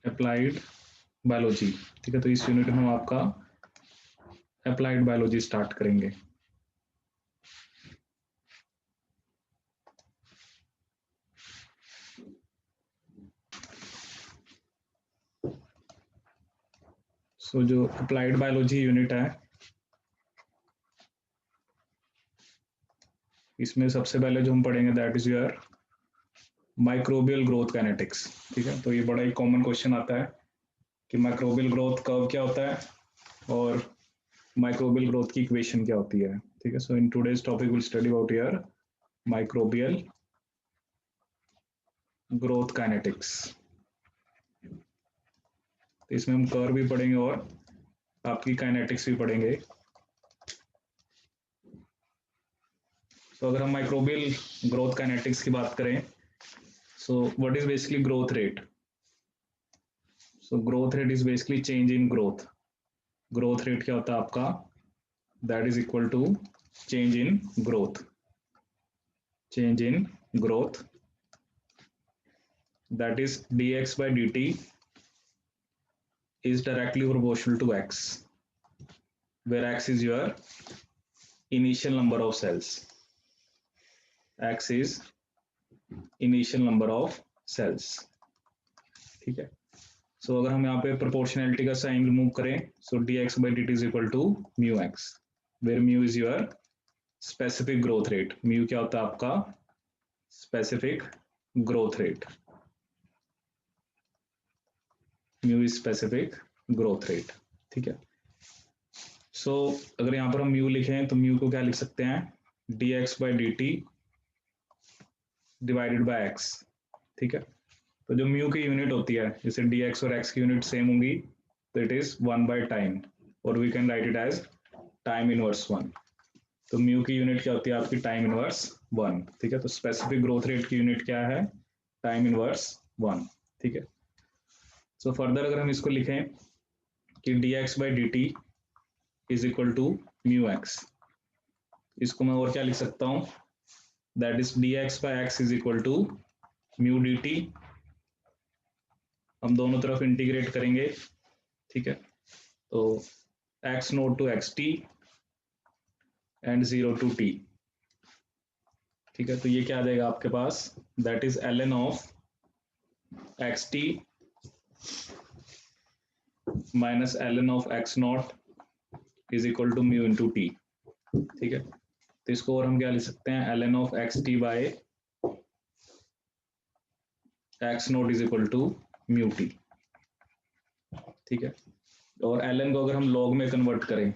Applied biology. ठीक है, तो इस यूनिट में हम आपका अप्लाइड बायोलॉजी स्टार्ट करेंगे। सो जो अप्लाइड बायोलॉजी यूनिट है, इसमें सबसे पहले जो हम पढ़ेंगे that is your microbial growth kinetics. ठीक है, तो ये बड़ा ही कॉमन क्वेश्चन आता है कि माइक्रोबियल ग्रोथ कर्व क्या होता है और माइक्रोबियल ग्रोथ की इक्वेशन क्या होती है। ठीक है, so in today's topic will study about your microbial growth kinetics. तो इसमें हम कर्व भी पढ़ेंगे और आपकी काइनेटिक्स भी पढ़ेंगे। तो अगर हम माइक्रोबियल ग्रोथ काइनेटिक्स की बात करें, so what is basically growth rate. So growth rate is basically change in growth. Growth rate क्या होता है आपका, that is equal to change in growth. Change in growth, that is dx by dt is directly proportional to x, where x is your initial number of cells. X is initial number of cells. ठीक है, सो अगर हम यहाँ पे proportionality का sign remove करें, सो dx by dt is equal to mu x, where mu is your specific growth rate. mu क्या होता है आपका specific growth rate. mu is specific growth rate. ठीक है, सो अगर यहाँ पर हम म्यू लिखें तो म्यू को क्या लिख सकते हैं, dx by dt divided by x। ठीक है, तो जो म्यू की यूनिट होती है, जैसे dx और x की यूनिट सेम होंगी, तो इट इज 1 बाय टाइम, और we can write it as time inverse 1। तो म्यू की यूनिट क्या होती है आपकी, टाइम इनवर्स 1। ठीक है, तो स्पेसिफिक ग्रोथ रेट की यूनिट क्या है, टाइम इनवर्स 1। ठीक है, सो फर्दर अगर हम इसको लिखें कि dx by dt is equal to mu x, इसको मैं और क्या लिख सकता हूँ, that is dx by x is equal to mu dt। हम दोनों तरफ इंटीग्रेट करेंगे। ठीक है, तो x naught to x t and 0 to t। ठीक है, तो ये क्या आ जाएगा आपके पास, that is ln of x t minus ln of x not is equal to mu into t. ठीक है, तो इसको और हम क्या लिख सकते हैं, ln of x t by x naught is equal to mu t. ठीक है, और ln को अगर हम log में कन्वर्ट करें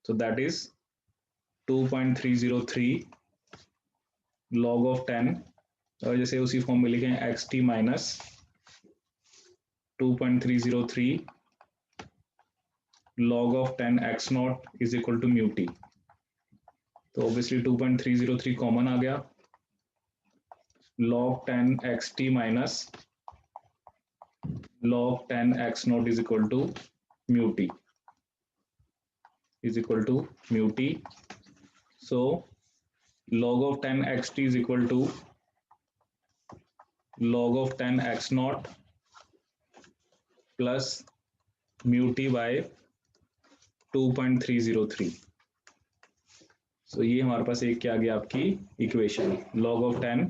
तो दैट इज 2.303 log ऑफ 10, और जैसे उसी फॉर्म में लिखें x t minus 2.303 log of 10 x not is equal to mu t. तो ऑब्वियसली 2.303 कॉमन आ गया, log 10 x t minus log 10 x not is equal to mu t is equal to mu t. So log of 10 xt is equal to log of 10 x naught plus mu t by 2.303। so ये हमारे पास एक क्या आ गया आपकी equation, log of 10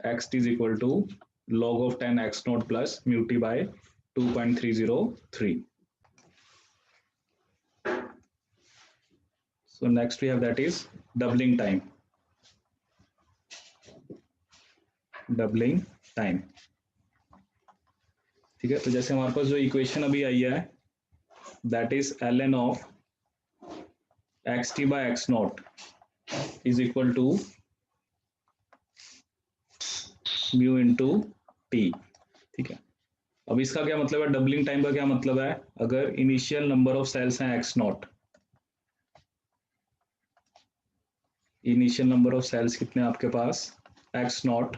xt is equal to log of 10 x naught plus mu t by 2.303। So next we have that is doubling time. Doubling time। ठीक है, तो जैसे हमारे पास जो इक्वेशन अभी आई है that is ln of x t by x not is equal to mu into t. ठीक है, अब इसका क्या मतलब है, डबलिंग टाइम का क्या मतलब है, अगर इनिशियल नंबर ऑफ सेल्स हैं x naught, initial number of cells कितने आपके पास, एक्स नॉट।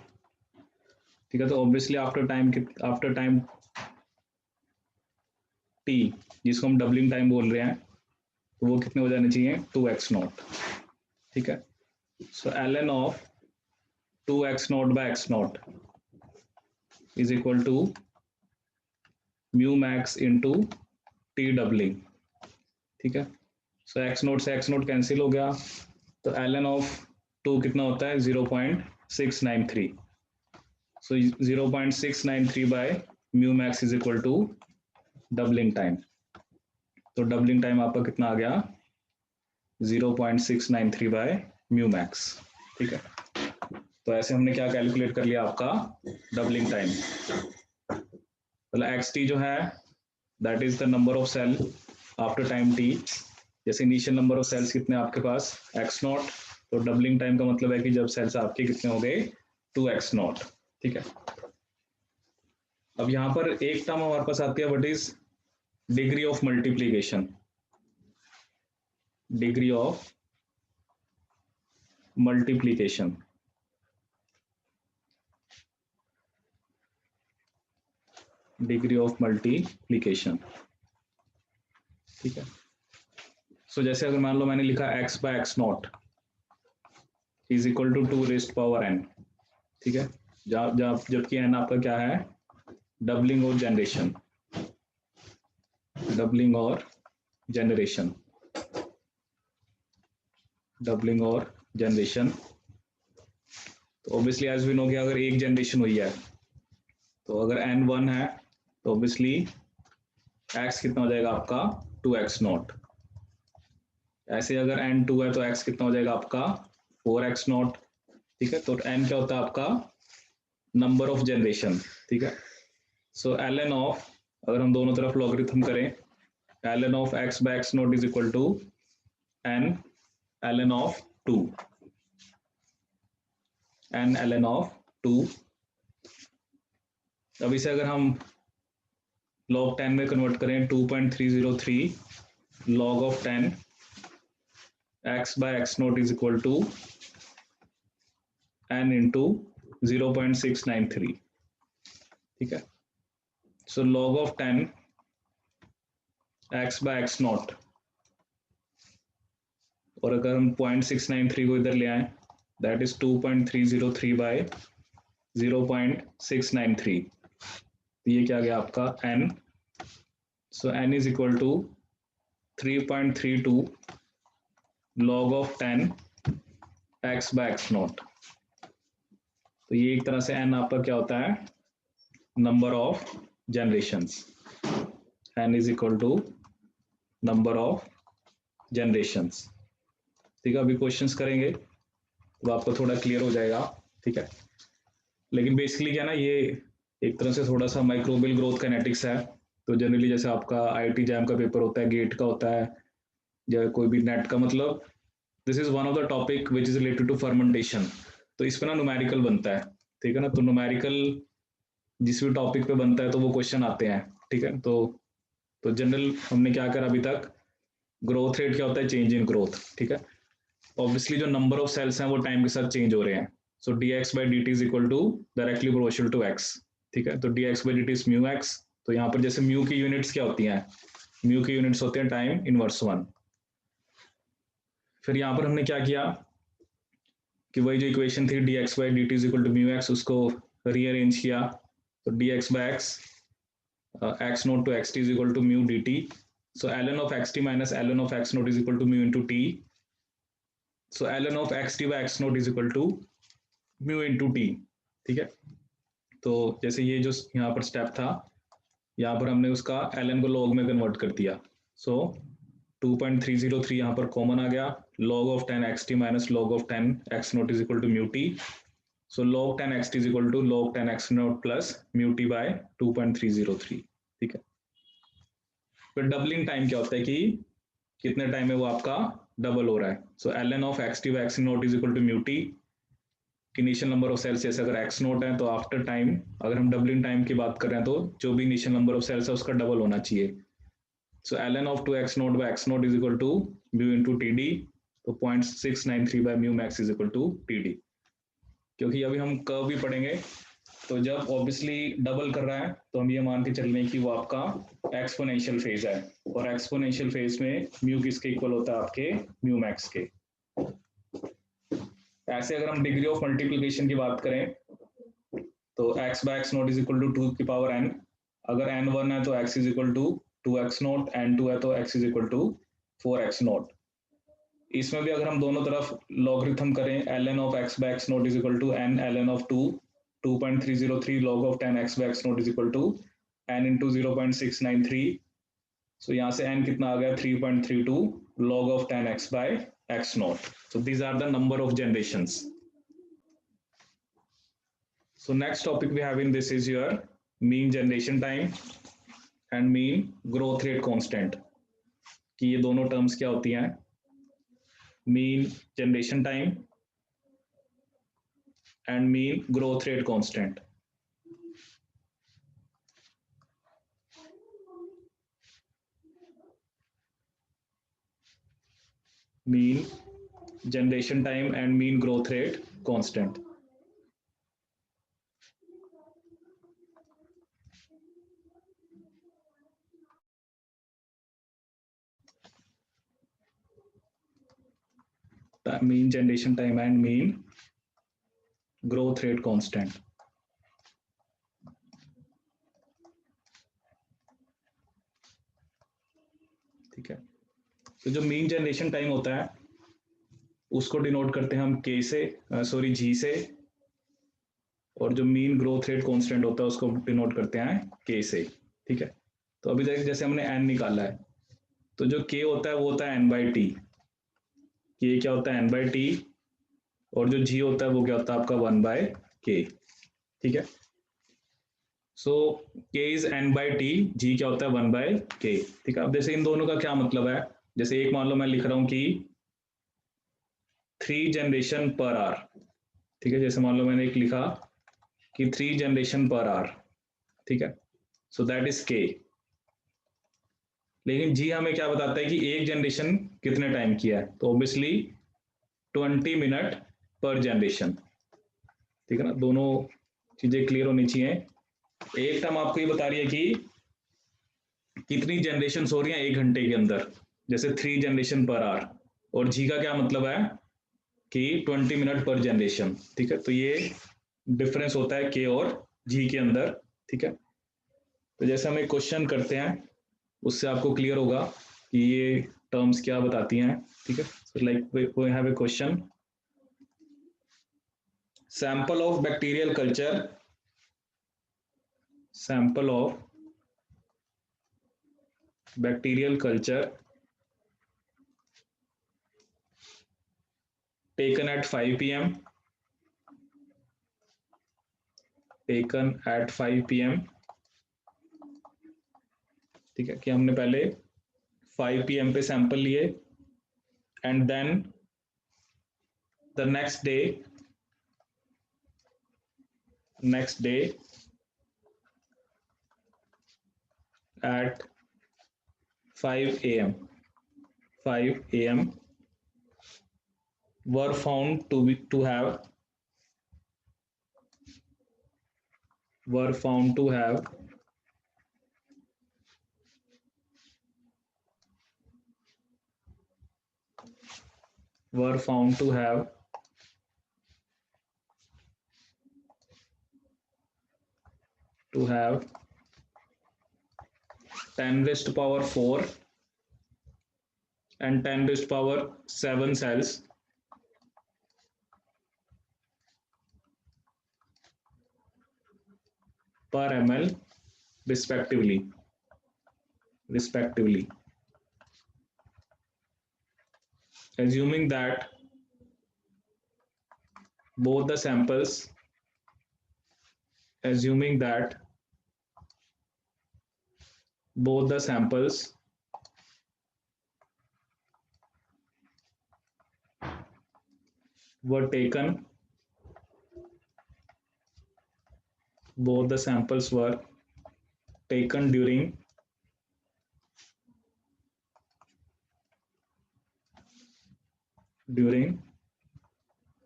ठीक है, तो ऑब्वियसली आफ्टर टाइम टी, जिसको हम डबलिंग टाइम बोल रहे हैं, तो वो कितने हो जाने चाहिए, 2x नॉट। ठीक है, so ln of 2x naught by x naught is equal to mu max into t doubling, ठीक है। सो एक्स नोट से एक्स नोट कैंसिल हो गया, तो ln ऑफ 2 कितना होता है 0.693, so 0.693 by mu max is equal to doubling time, तो डबलिंग टाइम आपका कितना आ गया 0.693 बाय म्यू मैक्स, ठीक है। तो ऐसे हमने क्या कैलकुलेट कर लिया आपका डबलिंग टाइम, मतलब एक्स टी जो है that is the number of cell after time t, जैसे इनिशियल नंबर ऑफ सेल्स कितने आपके पास एक्स नॉट, तो डबलिंग टाइम का मतलब है कि जब सेल्स आपके कितने हो गए 2x नॉट, ठीक है। अब यहाँ पर एक टर्म हमारे पास आती है what is degree of multiplication, degree of multiplication, degree of multiplication, ठीक है। सो जैसे अगर मान लो मैंने लिखा x by x not is equal to 2 raised power n, ठीक है, जबकि n आपका क्या है डबलिंग और जनरेशन, डबलिंग और जनरेशन, डबलिंग और जनरेशन, तो ऑब्वियसली एज वी नो कि अगर एक जनरेशन हुई है तो अगर n 1 है तो ऑब्वियसली x कितना हो जाएगा आपका 2x नॉट, ऐसे अगर n 2 है तो x कितना हो जाएगा आपका 4x नॉट, ठीक है। तो n क्या होता है आपका नंबर ऑफ जनरेशन, ठीक है। सो ln ऑफ, अगर हम दोनों तरफ लॉगरिथम करें, ln of x by x not is equal to n ln of 2, n ln of 2। अब इसे अगर हम log 10 में कन्वर्ट करें 2.303 log of 10 x by x not is equal to n into 0.693, ठीक है। So log of 10 x by x naught, और अगर हम 0.693 को इधर ले आए दैट इज 2.303 बाय 0.693, ये क्या गया आपका n, so n is equal to 3.32 log of 10 x by x naught, तो ये एक तरह से n आपका क्या होता है number of generations, n is equal to number of generations, ठीक है। अभी क्वेश्चंस करेंगे तो आपको थोड़ा क्लियर हो जाएगा, ठीक है। लेकिन बेसिकली क्या ना, ये एक तरह से थोड़ा सा माइक्रोबियल ग्रोथ काइनेटिक्स है, तो जनरली जैसे आपका आईआईटी जैम का पेपर होता है, गेट का होता है, या कोई भी नेट का, मतलब this is one of the topic which is related to fermentation, तो इस पे ना न्यूमेरिकल बनता है, ठीक है ना। तो न्यूमेरिकल जिस भी टॉपिक पे बनता है तो वो क्वेश्चन आते हैं, ठीक है। तो जनरल हमने क्या करा अभी तक, ग्रोथ रेट क्या होता है चेंज इन ग्रोथ, ठीक है। ऑब्वियसली जो नंबर ऑफ सेल्स हैं वो टाइम के साथ चेंज हो रहे हैं, so d x by d t is equal to directly proportional to x, ठीक है। तो d x by d t is mu x, तो यहाँ पर जैसे म्यू की यूनिट्स क्या होती हैं, म्यू की यूनिट्स होते हैं टाइम इनवर्स 1। फिर यहाँ पर हमने क्या किया कि वही जो इक्वेशन थी d x by d t is equal to mu x, उसको रीअरेंज किया, तो d x by x x naught to x t is equal to mu d t, so ln of xt minus ln of x naught is equal to mu into t, so ln of xt by x naught is equal to mu into t, ठीक है। तो जैसे ये जो यहाँ पर step था, यहाँ पर हमने उसका ln को log में कन्वर्ट कर दिया, so 2.303 यहाँ पर कॉमन आ गया, log of 10 xt minus log of 10 x naught is equal to mu t, so log 10 xt is equal to log 10 x naught plus mu t by 2.303, ठीक है। फिर डबलिंग टाइम क्या होता है कि कितने टाइम में वो आपका डबल हो रहा है, so ln of x t by x naught is equal to mu t, initial number of cells जैसे अगर एक्स नोट है तो आफ्टर टाइम अगर हम डबलिंग टाइम की बात कर रहे हैं तो जो भी इनिशियल नंबर ऑफ सेल्स है उसका डबल होना चाहिए, so ln of 2x naught by x naught is equal to mu into t d, तो 0.693 by mu max is equal to t d. क्योंकि अभी हम कर्व भी पढ़ेंगे, तो जब ऑब्वियसली डबल कर रहा है तो हम ये मान के चल रहे हैं कि वो आपका एक्सपोनेंशियल फेज है, और एक्सपोनेंशियल फेज में म्यू किसके इक्वल होता है आपके म्यू मैक्स के। ऐसे अगर हम डिग्री ऑफ मल्टीप्लिकेशन की बात करें तो x by x not is equal to 2 की पावर n, अगर n1 है तो x is equal to 2x nought, n2 है तो x is equal to 4x nought. इसमें भी अगर हम दोनों तरफ लॉगरिथम करें, ln of x by x nought is equal to n ln of 2.303 log of 10 x by x nought is equal to n into 0.693। So यहाँ से n कितना आ गया 3.32 log of 10 x by x note. So these are the number of generations. So next topic we have in this is your mean generation time and mean growth rate constant, कि ये दोनों terms क्या होती हैं, mean generation time and mean growth rate constant. Mean generation time and mean growth rate constant. Mean generation time and mean growth rate constant. ठीक है, तो जो मीन जनरेशन टाइम होता है उसको डिनोट करते हैं हम k से, सॉरी g से, और जो मीन ग्रोथ रेट कांस्टेंट होता है उसको डिनोट करते हैं k से। ठीक है, तो अभी तक जैसे हमने n निकाला है, तो जो k होता है वो होता है n बाई टी, k क्या होता है n बाई टी, और जो g होता है वो क्या होता है आपका 1 बाय k। ठीक है, so k is n by T, g क्या होता है 1 बाय k। ठीक है, अब जैसे इन दोनों का क्या मतलब है, जैसे एक मान लो मैं लिख रहा हूँ कि 3 जनरेशन पर आवर। ठीक है, जैसे मान लो मैंने एक लिखा कि 3 जनरेशन पर आवर। ठीक है, सो दैट इज k। लेकिन जी हमें क्या बताता है कि एक जनरेशन कितने टाइम किया है, तो ऑब्वियसली 20 मिनट पर जनरेशन। ठीक है ना, दोनों चीजें क्लियर होनी चाहिए। एक टर्म आपको ये बता रही है कि कितनी जनरेशन हो रही है एक घंटे के अंदर, जैसे 3 जनरेशन पर आवर, और जी का क्या मतलब है कि 20 मिनट पर जनरेशन। ठीक है, तो ये डिफरेंस होता है के और जी के अंदर। ठीक है, तो जैसे हम एक क्वेश्चन करते हैं उससे आपको क्लियर होगा कि ये टर्म्स क्या बताती हैं। ठीक है, so like we have a question, sample of bacterial culture, sample of bacterial culture taken at 5 p.m, taken at 5 p.m। ठीक है, कि हमने पहले 5 p.m पे सैंपल लिए, and then the next day at 5 a.m. 5 a.m. were found to have were found to have were found to have 10 raised to power 4 and 10 raised to power 7 cells per ml respectively. Assuming that both the samples were taken during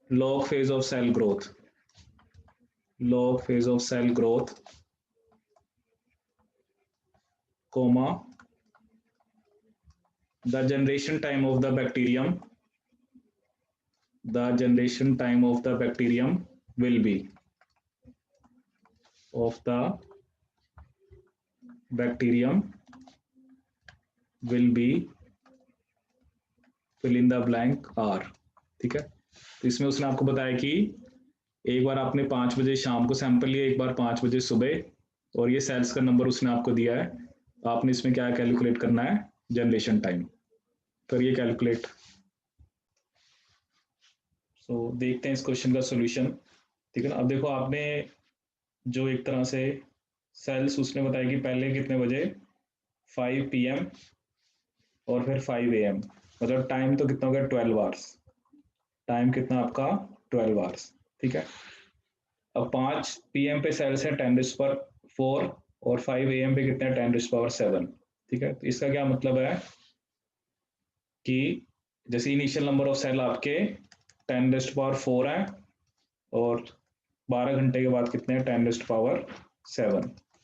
log phase of cell growth, comma, the generation time of the bacterium will be of the bacterium will be fill in the blank R। ठीक है, तो इसमें उसने आपको बताया कि एक बार आपने 5 बजे शाम को सैंपल लिया, एक बार 5 बजे सुबह, और ये सेल्स का नंबर उसने आपको दिया है। आपने इसमें क्या कैलकुलेट करना है, जनरेशन टाइम। करिए कैलकुलेट। सो देखते हैं इस क्वेश्चन का सॉल्यूशन। ठीक है ना, अब देखो आपने जो एक तरह से सेल्स उसने बताया कि पहले कितने बजे, 5 PM और फिर 5 AM, मतलब टाइम तो कितना हो गया, 12 आवर्स। टाइम कितना आपका, 12 आवर्स। ठीक है, अब 5 PM पे सेल्स है 10⁻⁴, और 5 AM पे कितने, 10⁻⁷। ठीक है, तो इसका क्या मतलब है कि जैसे इनिशियल नंबर ऑफ सेल आपके 10⁻⁴ है, और 12 घंटे के बाद कितने हैं, 10⁻⁷।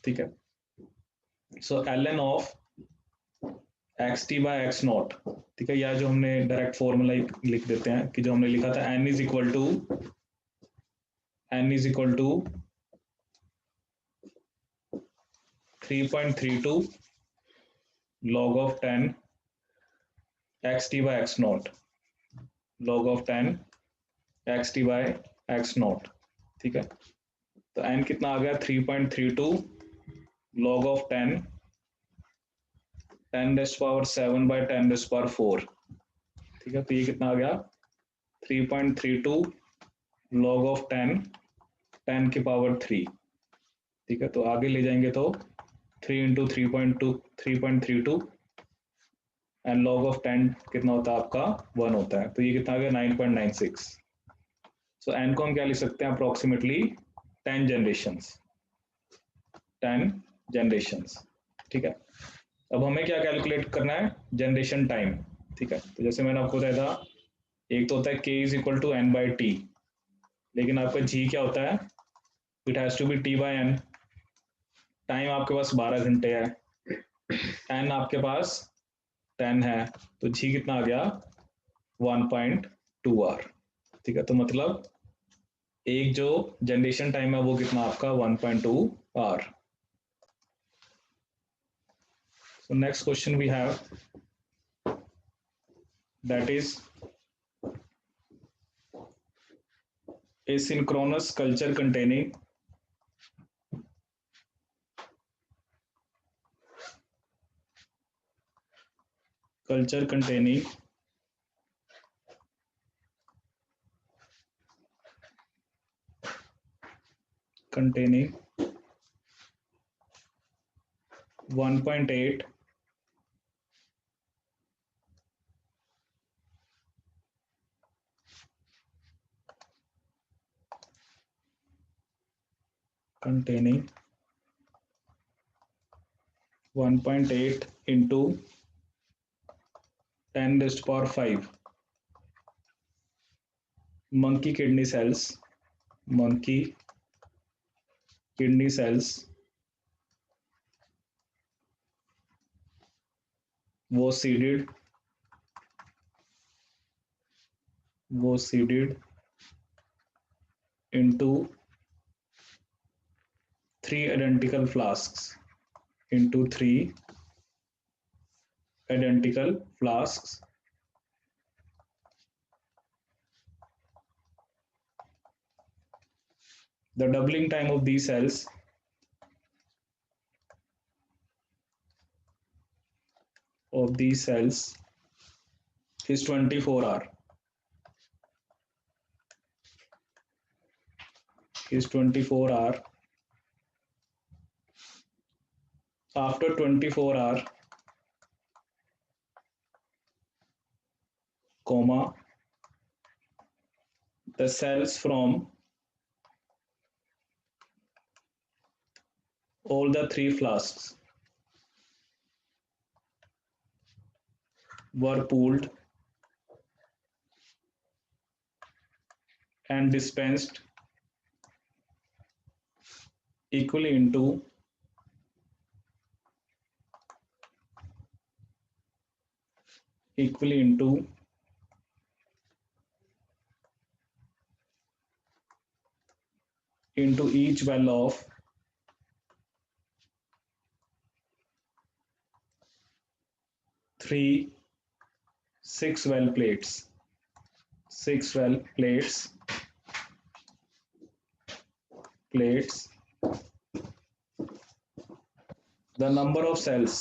ठीक है, सो ln ऑफ xt/x0। ठीक है, या जो हमने डायरेक्ट फॉर्मूला लिख देते हैं कि जो हमने लिखा था n is equal to 3.32 log of 10 xt/x0, log of 10 xt/x0। ठीक है, तो n कितना आ गया, 3.32 log of 10 10⁻⁷/10⁻⁴। ठीक है, तो ये कितना आ गया, 3.32 log of 10 10⁻3। ठीक है, तो आगे ले जाएंगे तो 3 इंटू 3.32 एंड लॉग ऑफ 10 कितना होता है आपका, 1 होता है। तो ये कितना आ गया, 9.96। सो एन को हम क्या लिख सकते हैं, अप्रोक्सीमेटली 10 जनरेशंस, 10 जनरेशंस। ठीक है, अब हमें क्या कैलकुलेट करना है, जनरेशन टाइम। ठीक है, तो जैसे मैंने आपको बताया था, एक तो होता है k is equal to n/t, लेकिन आपका g क्या होता है, it has to be t/n। Time आपके पास 12 घंटे है, n आपके पास 10 है, तो g कितना आ गया, 1.2 आवर। ठीक है, तो मतलब एक जो जनरेशन टाइम है वो कितना आपका, 1.2 hour. So next question we have, that is asynchronous culture containing culture containing containing 1.8 containing 1.8 into 10⁵ monkey kidney cells, monkey kidney cells was seeded into 3 identical flasks, into 3 identical flasks. The doubling time of these cells is 24 hour, is 24 hour. After 24 hour, comma, the cells from all the 3 flasks were pooled and dispensed equally into each well of free 6 well plates. 6 well plates. The number of cells.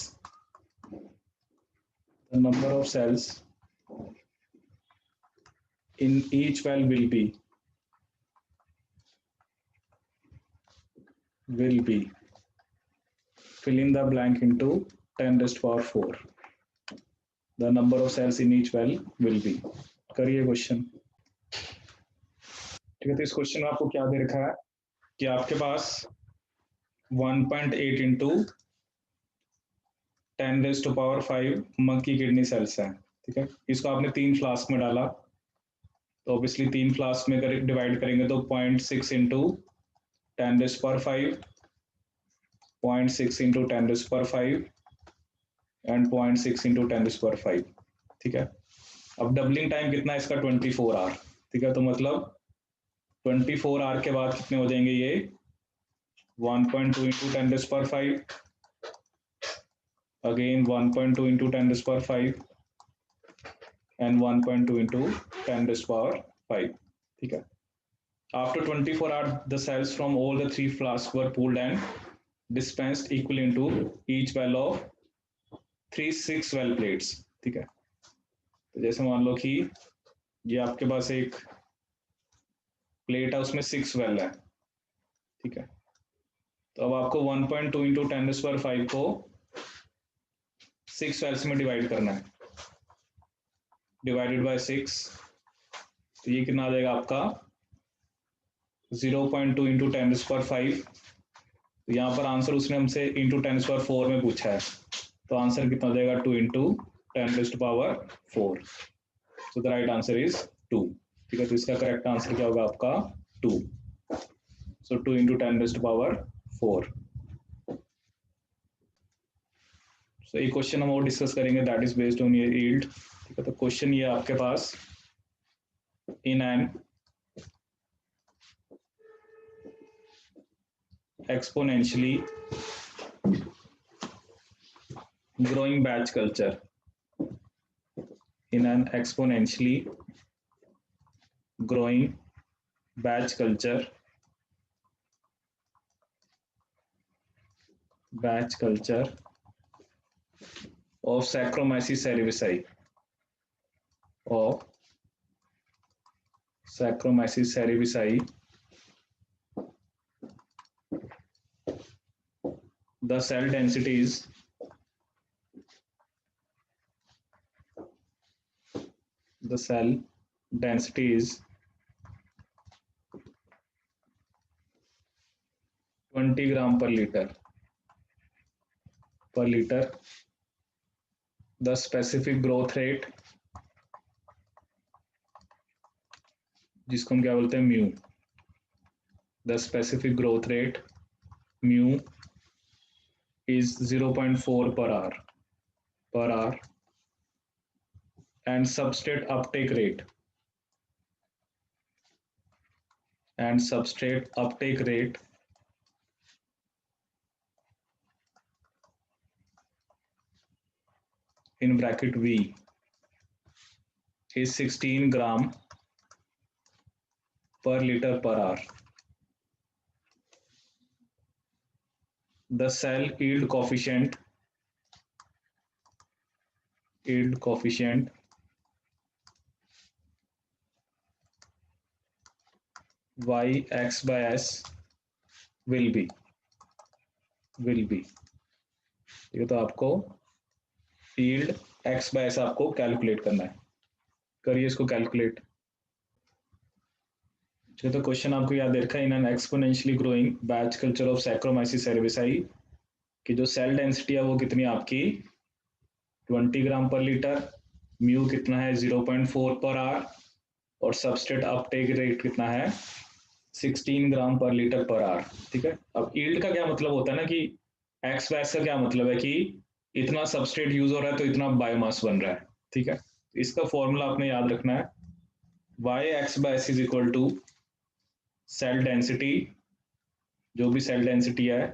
The number of cells in each well will be fill in the blank into 10 raised power 4. The number of cells in each well will be. करिए question. ठीक है, तो इस question में आपको क्या दे रखा है कि आपके पास 1.8 इंटू 10 रेज टू पावर 5 मग की किडनी सेल्स है. ठीक है, इसको आपने 3 फ्लास्क में डाला, तो ऑब्वियसली 3 फ्लास्क में डिवाइड करेंगे तो 0.6 into 10 raise power 5, 0.6 into 10 raise power 5 and 0.6 into 10 raise power 5. ठीक है, अब डबलिंग टाइम कितना है इसका 24 आवर. ठीक है, तो मतलब 24 आवर के बाद कितने हो जाएंगे ये 1.2 into 10 raise power 5, again 1.2 into 10 raise power 5 and 1.2 into 10 raised power 5. ठीक है, after 24 hours the cells from all the 3 flasks were pooled and dispensed equally into each well of 3 6 well plates. ठीक है, तो जैसे मान लो कि ये आपके पास एक प्लेट है, उसमें 6 वेल है. ठीक है, तो अब आपको 1.2 इंटू 10 रेज़ पावर 5 को 6 वेल्स में डिवाइड करना है, डिवाइडेड बाय 6, तो ये कितना आ जाएगा आपका 0.2 इंटू 10 रेज़ पावर 5. तो यहाँ पर आंसर उसने हमसे इंटू 10 रेज़ पावर 4 में पूछा है, तो आंसर कितना हो जाएगा 2 into 10 raise power 4. So the right answer is 2. ठीक है, तो इसका करेक्ट आंसर क्या होगा आपका 2. So 2 into 10 raise power 4. So एक क्वेश्चन हम और डिस्कस करेंगे, that is based on your yield. ठीक है, तो क्वेश्चन ये आपके पास in an exponentially growing batch culture, in an exponentially growing batch culture of Saccharomyces cerevisiae, the cell densities is 20 gram per liter. The specific growth rate, जिसको हम क्या बोलते हैं mu, the specific growth rate mu is 0.4 per hour, and substrate uptake rate in bracket V is 16 gram per liter per hour. The cell yield coefficient Yx by S will be. ठीक है, तो आपको yield x by S आपको calculate करना है. करिए इसको calculate. तो क्वेश्चन आपको याद रखा है, in an exponentially growing batch culture of Saccharomyces cerevisiae की जो सेल डेंसिटी है वो कितनी है आपकी 20 ग्राम पर लीटर, म्यू कितना है 0.4 पर आवर, और सबस्ट्रेट अपटेक रेट कितना है 16 ग्राम पर लीटर पर आवर. ठीक है, अब यील्ड का क्या मतलब होता है ना कि एक्स बैच का क्या मतलब है कि इतना सबस्ट्रेट यूज हो रहा है तो इतना बायोमास बन रहा है. ठीक है, इसका फॉर्मूला आपने याद रखना है, Yx by S is equal to cell density, जो भी सेल डेंसिटी है,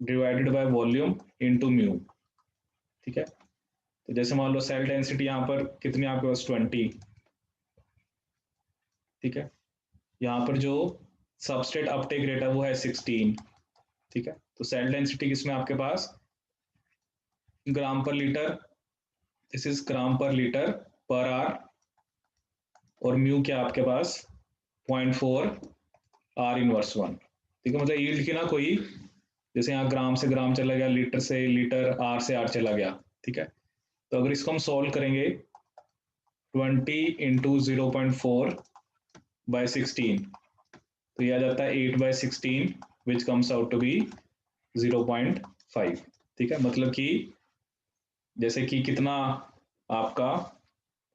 divided by volume into mu. ठीक है, तो जैसे मान लो सेल डेंसिटी यहाँ पर कितनी आपके पास 20, ठीक है। यहाँ पर जो सबस्ट्रेट अपटेक रेट है वो है 16, ठीक है। तो सेल डेंसिटी किसमें आपके पास ग्राम पर लीटर, दिस इज ग्राम पर लीटर पर आर, और म्यू क्या आपके पास 0.4 आर इनवर्स 1, ठीक है। मतलब यील्ड की ना कोई, जैसे यहाँ ग्राम से ग्राम चला गया, लीटर से लीटर, आर से आर चला गया, ठीक है। तो अगर इसको हम सॉल्व करेंगे 20 इंटू 0.4 बाय 16, तो ये आ जाता है 8/16 which comes out to be 0.5, ठीक है। मतलब कि जैसे कि कितना आपका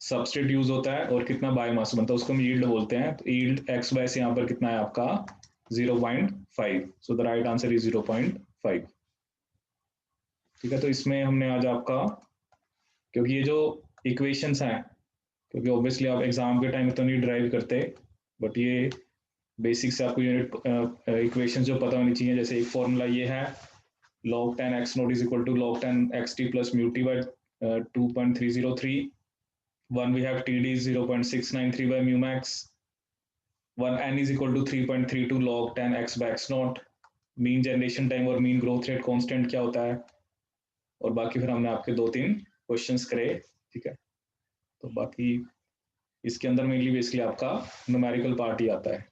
सबस्ट्रेट यूज होता है और कितना बायोमास बनता है उसको हम यील्ड बोलते हैं। तो यील्ड एक्स बाय से यहाँ पर कितना है आपका 0.5, so the right answer is 0.5, ठीक है। तो इसमें हमने आज आपका, क्योंकि ये जो इक्वेशंस हैं, क्योंकि ऑब्वियसली आप एग्जाम के टाइम तो नहीं ड्राइव करते, बट ये बेसिक से आपको यूनिट इक्वेशन जो पता होनी चाहिए। जैसे एक फॉर्मूला ये है log 10 x naught is equal to log 10 xt plus mu t by 2.303. One we have td is 0.693 by mu max. One n is equal to 3.32 log 10 x by x naught. Mean generation time और mean growth rate constant क्या होता है, और बाकी फिर हमने आपके 2-3 questions करे, ठीक है। तो बाकी इसके अंदर मेनली बेसिकली आपका न्यूमेरिकल पार्ट ही आता है।